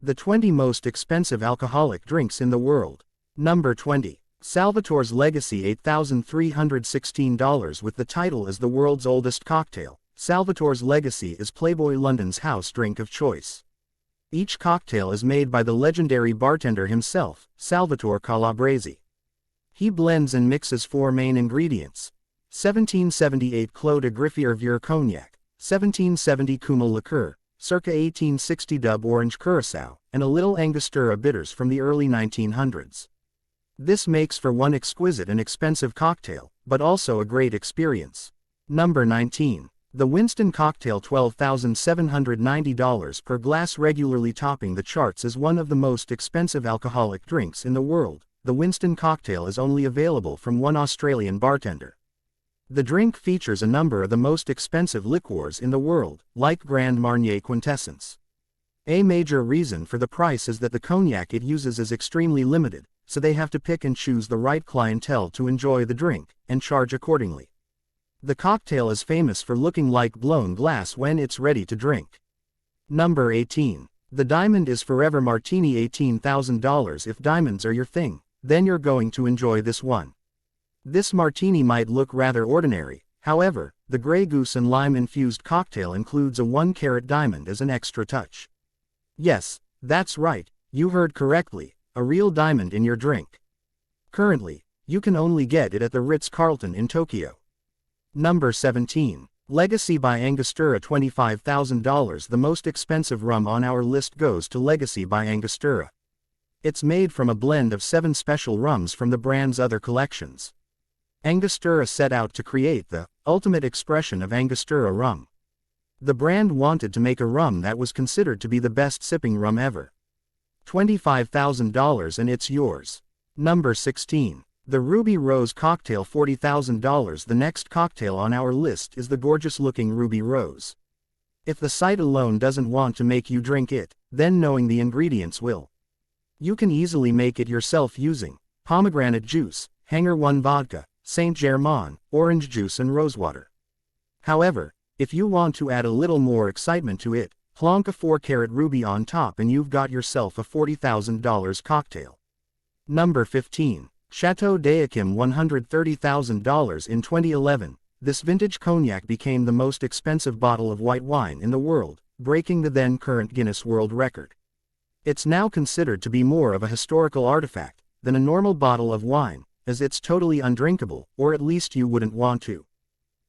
The 20 most expensive alcoholic drinks in the world. Number 20. Salvatores Legacy $8,316 with the title as the world's oldest cocktail. Salvatores Legacy is Playboy London's house drink of choice. Each cocktail is made by the legendary bartender himself, Salvatore Calabrese. He blends and mixes four main ingredients: 1778 Clos de Griffier Vieux Cognac, 1770 Kümmel liqueur, circa 1860 Dub Orange Curaçao, and a little Angostura bitters from the early 1900s. This makes for one exquisite and expensive cocktail, but also a great experience. Number 19. The Winston Cocktail $12,790 per glass, regularly topping the charts as one of the most expensive alcoholic drinks in the world. The Winston Cocktail is only available from one Australian bartender. The drink features a number of the most expensive liqueurs in the world, like Grand Marnier Quintessence. A major reason for the price is that the cognac it uses is extremely limited, so they have to pick and choose the right clientele to enjoy the drink, and charge accordingly. The cocktail is famous for looking like blown glass when it's ready to drink. Number 18. The Diamond is Forever Martini $18,000. If diamonds are your thing, then you're going to enjoy this one. This martini might look rather ordinary, however, the Grey Goose and lime-infused cocktail includes a 1-carat diamond as an extra touch. Yes, that's right, you heard correctly, a real diamond in your drink. Currently, you can only get it at the Ritz-Carlton in Tokyo. Number 17. Legacy by Angostura $25,000. The most expensive rum on our list goes to Legacy by Angostura. It's made from a blend of 7 special rums from the brand's other collections. Angostura set out to create the ultimate expression of Angostura rum. The brand wanted to make a rum that was considered to be the best sipping rum ever. $25,000 and it's yours. Number 16. The Ruby Rose Cocktail $40,000. The next cocktail on our list is the gorgeous-looking Ruby Rose. If the sight alone doesn't want to make you drink it, then knowing the ingredients will. You can easily make it yourself using pomegranate juice, Hanger 1 vodka, Saint Germain, orange juice and rosewater. However, if you want to add a little more excitement to it, plonk a 4-carat ruby on top and you've got yourself a $40,000 cocktail. Number 15. Chateau d'Yquem $130,000. In 2011, this vintage cognac became the most expensive bottle of white wine in the world, breaking the then-current Guinness World Record. It's now considered to be more of a historical artifact than a normal bottle of wine, as it's totally undrinkable, or at least you wouldn't want to.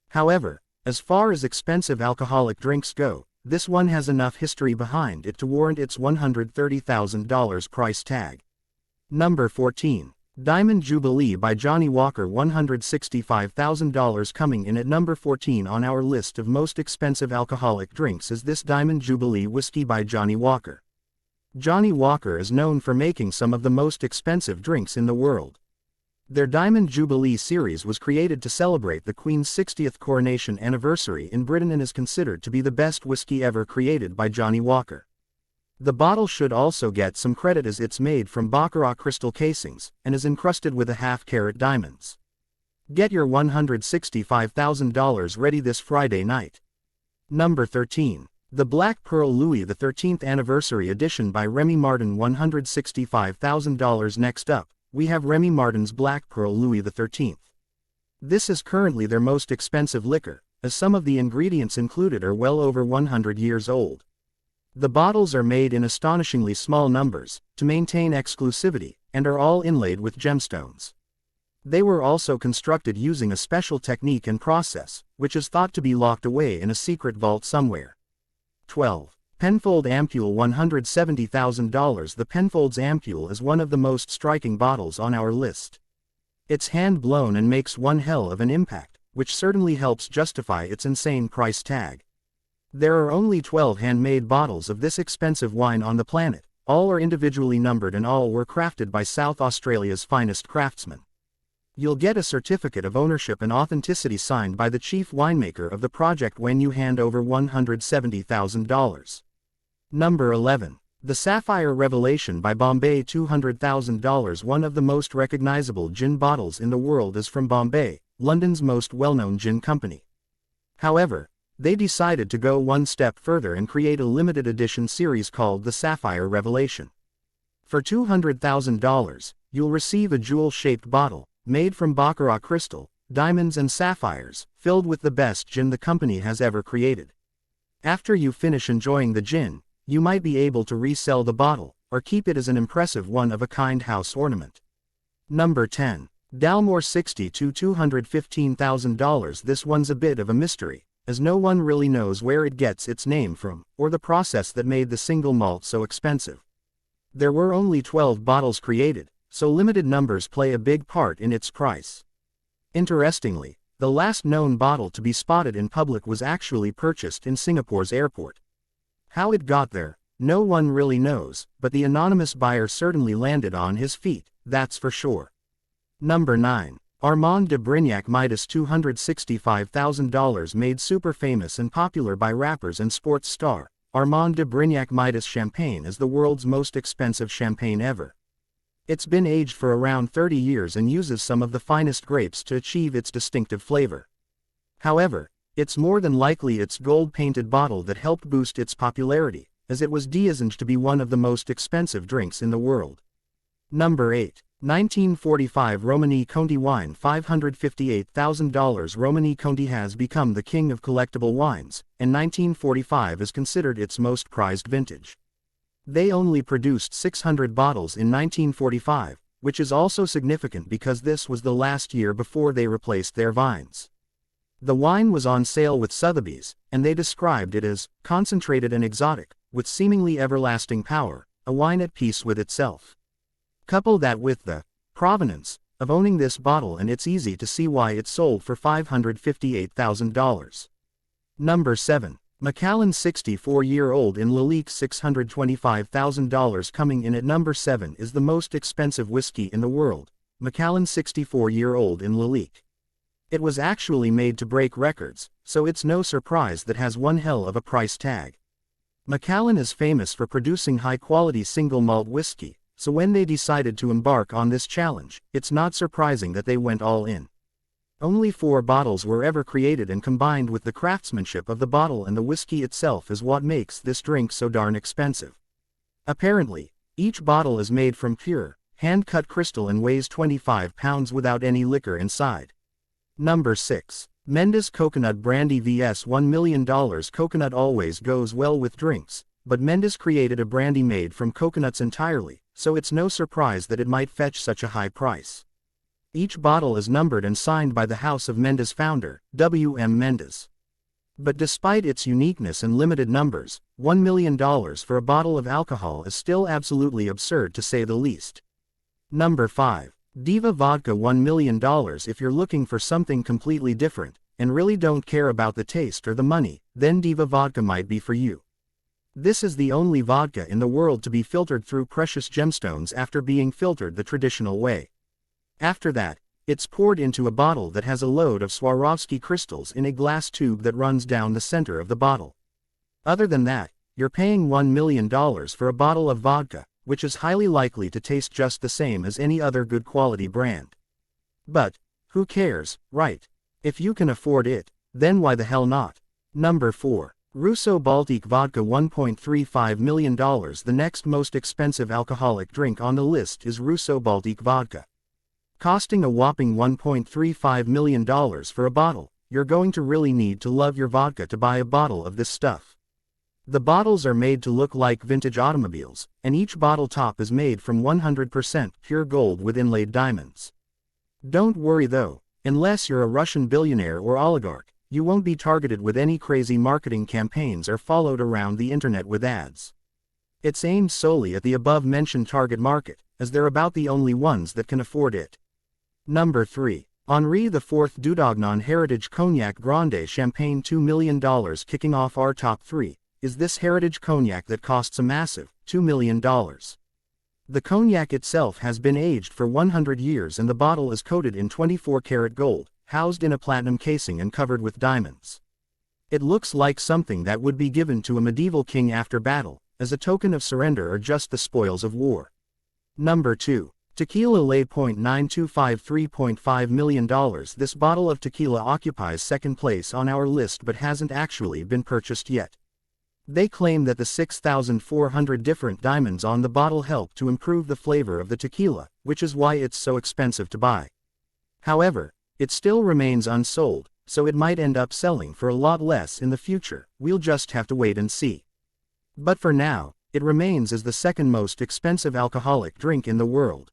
However, as far as expensive alcoholic drinks go, this one has enough history behind it to warrant its $130,000 price tag. Number 14. Diamond Jubilee by Johnnie Walker $165,000. Coming in at number 14 on our list of most expensive alcoholic drinks is this Diamond Jubilee whiskey by Johnnie Walker. Johnnie Walker is known for making some of the most expensive drinks in the world. Their Diamond Jubilee series was created to celebrate the Queen's 60th coronation anniversary in Britain and is considered to be the best whiskey ever created by Johnnie Walker. The bottle should also get some credit as it's made from Baccarat crystal casings, and is encrusted with 1/2-carat diamonds. Get your $165,000 ready this Friday night. Number 13. The Black Pearl Louis XIII Anniversary Edition by Remy Martin $165,000. Next up, we have Remy Martin's Black Pearl Louis XIII. This is currently their most expensive liquor, as some of the ingredients included are well over 100 years old. The bottles are made in astonishingly small numbers, to maintain exclusivity, and are all inlaid with gemstones. They were also constructed using a special technique and process, which is thought to be locked away in a secret vault somewhere. 12. Penfolds Ampoule $170,000. The Penfolds Ampoule is one of the most striking bottles on our list. It's hand-blown and makes one hell of an impact, which certainly helps justify its insane price tag. There are only 12 handmade bottles of this expensive wine on the planet, all are individually numbered and all were crafted by South Australia's finest craftsmen. You'll get a certificate of ownership and authenticity signed by the chief winemaker of the project when you hand over $170,000. Number 11. The Sapphire Revelation by Bombay $200,000. One of the most recognizable gin bottles in the world is from Bombay, London's most well-known gin company. However, They decided to go one step further and create a limited edition series called the Sapphire Revelation. For $200,000, you'll receive a jewel-shaped bottle, made from baccarat crystal, diamonds and sapphires, filled with the best gin the company has ever created. After you finish enjoying the gin, you might be able to resell the bottle, or keep it as an impressive one-of-a-kind house ornament. Number 10. Dalmore 60 to $215,000. This one's a bit of a mystery, as no one really knows where it gets its name from, or the process that made the single malt so expensive. There were only 12 bottles created, so limited numbers play a big part in its price. Interestingly, the last known bottle to be spotted in public was actually purchased in Singapore's airport. How it got there, no one really knows, but the anonymous buyer certainly landed on his feet, that's for sure. Number 9. Armand de Brignac Midas $265,000. Made super famous and popular by rappers and sports star, Armand de Brignac Midas champagne is the world's most expensive champagne ever. It's been aged for around 30 years and uses some of the finest grapes to achieve its distinctive flavor. However, it's more than likely its gold-painted bottle that helped boost its popularity, as it was designed to be one of the most expensive drinks in the world. Number 8. 1945 Romani Conti wine $558,000. Romani Conti has become the king of collectible wines, and 1945 is considered its most prized vintage. They only produced 600 bottles in 1945, which is also significant because this was the last year before they replaced their vines. The wine was on sale with Sotheby's, and they described it as concentrated and exotic, with seemingly everlasting power, a wine at peace with itself. Couple that with the provenance of owning this bottle and it's easy to see why it sold for $558,000. Number 7. Mcallen 64-year-old in Lalique $625,000. Coming in at number 7 is the most expensive whiskey in the world, Mcallen 64-year-old in Lalique. It was actually made to break records, so it's no surprise that has one hell of a price tag. Mcallen is famous for producing high-quality single malt whiskey, so when they decided to embark on this challenge, it's not surprising that they went all in. Only 4 bottles were ever created, and combined with the craftsmanship of the bottle and the whiskey itself is what makes this drink so darn expensive. Apparently, each bottle is made from pure, hand-cut crystal and weighs 25 pounds without any liquor inside. Number 6. Mendes Coconut Brandy vs $1 million. Coconut always goes well with drinks, but Mendes created a brandy made from coconuts entirely, so it's no surprise that it might fetch such a high price. Each bottle is numbered and signed by the House of Mendes founder, W.M. Mendes. But despite its uniqueness and limited numbers, $1 million for a bottle of alcohol is still absolutely absurd to say the least. Number 5. Diva Vodka $1 million. If you're looking for something completely different, and really don't care about the taste or the money, then Diva Vodka might be for you. This is the only vodka in the world to be filtered through precious gemstones after being filtered the traditional way. After that, it's poured into a bottle that has a load of Swarovski crystals in a glass tube that runs down the center of the bottle. Other than that, you're paying $1 million for a bottle of vodka, which is highly likely to taste just the same as any other good quality brand. But, who cares, right? If you can afford it, then why the hell not? Number 4. Russo Baltic Vodka $1.35 million. The next most expensive alcoholic drink on the list is Russo Baltic Vodka. Costing a whopping $1.35 million for a bottle, you're going to really need to love your vodka to buy a bottle of this stuff. The bottles are made to look like vintage automobiles, and each bottle top is made from 100% pure gold with inlaid diamonds. Don't worry though, unless you're a Russian billionaire or oligarch, you won't be targeted with any crazy marketing campaigns or followed around the internet with ads. It's aimed solely at the above-mentioned target market, as they're about the only ones that can afford it. Number 3. Henri IV Dudognon Heritage Cognac Grande Champagne $2 million. Kicking off our top 3, is this heritage cognac that costs a massive $2 million. The cognac itself has been aged for 100 years and the bottle is coated in 24-karat gold, housed in a platinum casing and covered with diamonds. It looks like something that would be given to a medieval king after battle, as a token of surrender or just the spoils of war. Number 2. Tequila lay $925 million. This bottle of tequila occupies second place on our list but hasn't actually been purchased yet. They claim that the 6,400 different diamonds on the bottle help to improve the flavor of the tequila, which is why it's so expensive to buy. However, it still remains unsold, so it might end up selling for a lot less in the future. We'll just have to wait and see. But for now, it remains as the second most expensive alcoholic drink in the world.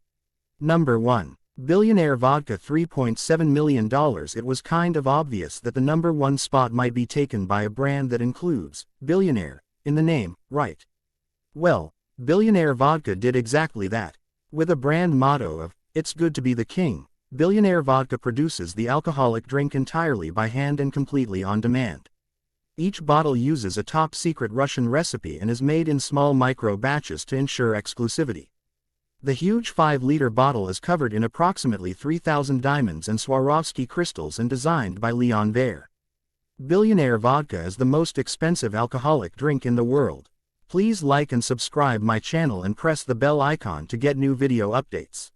Number 1. Billionaire Vodka, $3.7 million. It was kind of obvious that the number 1 spot might be taken by a brand that includes Billionaire in the name, right? Well, Billionaire Vodka did exactly that. With a brand motto of, "It's good to be the king," Billionaire Vodka produces the alcoholic drink entirely by hand and completely on demand. Each bottle uses a top-secret Russian recipe and is made in small micro batches to ensure exclusivity. The huge 5-liter bottle is covered in approximately 3,000 diamonds and Swarovski crystals and designed by Leon Vare. Billionaire Vodka is the most expensive alcoholic drink in the world. Please like and subscribe my channel and press the bell icon to get new video updates.